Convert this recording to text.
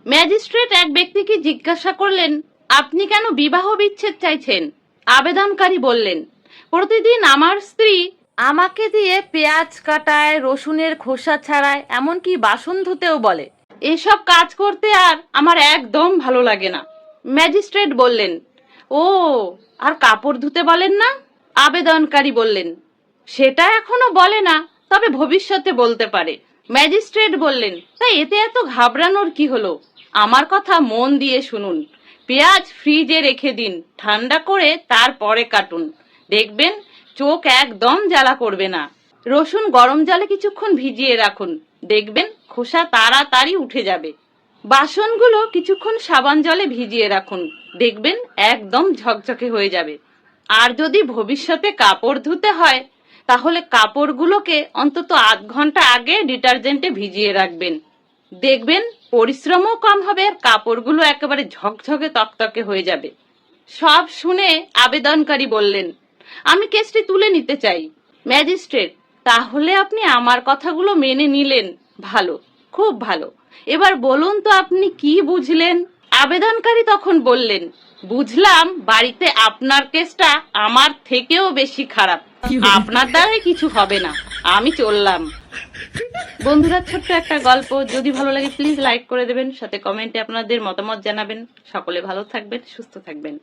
Magistrate এক ব্যক্তিকে জিজ্ঞাসা করলেন, আপনি কেন বিবাহ বিচ্ছেদ চাইছেন? আবেদনকারী বললেন, প্রতিদিন আমার স্ত্রী আমাকে দিয়ে পেঁয়াজ কাটায়, রসুনের খোসা ছাড়ায়, এমনকি বাসন ধুতেও বলে। এসব কাজ করতে আর আমার একদম ভালো লাগে না। ম্যাজিস্ট্রেট বললেন, ও, আর কাপড় ধুতে বলেন না? আবেদনকারী বললেন, সেটা এখনো বলে না, তবে ভবিষ্যতে বলতে পারে। ম্যাজিস্ট্রেট বললেন, তাই এতে এত ঘাবড়ানোর কি হলো? আমার কথা মন দিয়ে শুনুন। পেঁয়াজ ফ্রিজে রেখে দিন, ঠান্ডা করে তারপরে কাটুন, দেখবেন চোখ একদম জ্বালা করবে না। রসুন গরম জলে কিছুক্ষণ ভিজিয়ে রাখুন, দেখবেন খোসা তাড়াতাড়ি উঠে যাবে। বাসনগুলো কিছুক্ষণ সাবান জলে ভিজিয়ে রাখুন, দেখবেন একদম ঝকঝকে হয়ে যাবে। আর যদি ভবিষ্যতে কাপড় ধুতে হয়, তাহলে কাপড়গুলোকে অন্তত আধ ঘন্টা আগে ডিটারজেন্টে ভিজিয়ে রাখবেন, দেখবেন পরিশ্রমও কম হবে আর কাপড়গুলো একেবারে ঝকঝকে তকতকে হয়ে যাবে। সব শুনে আবেদনকারী বললেন, আমি কেসটি তুলে নিতে চাই। ম্যাজিস্ট্রেট, তাহলে আপনি আমার কথাগুলো মেনে নিলেন, ভালো, খুব ভালো। এবার বলুন তো আপনি কি বুঝলেন? আবেদনকারী তখন বললেন, বুঝলাম বাড়িতে আপনার কেসটা আমার থেকেও বেশি খারাপ। আপনার দ্বারাই কিছু হবে না, আমি চললাম। বন্ধুরা, ছোট্ট একটা গল্প, যদি ভালো লাগে প্লিজ লাইক করে দেবেন, সাথে কমেন্টে আপনাদের মতামত জানাবেন। সকলে ভালো থাকবেন, সুস্থ থাকবেন।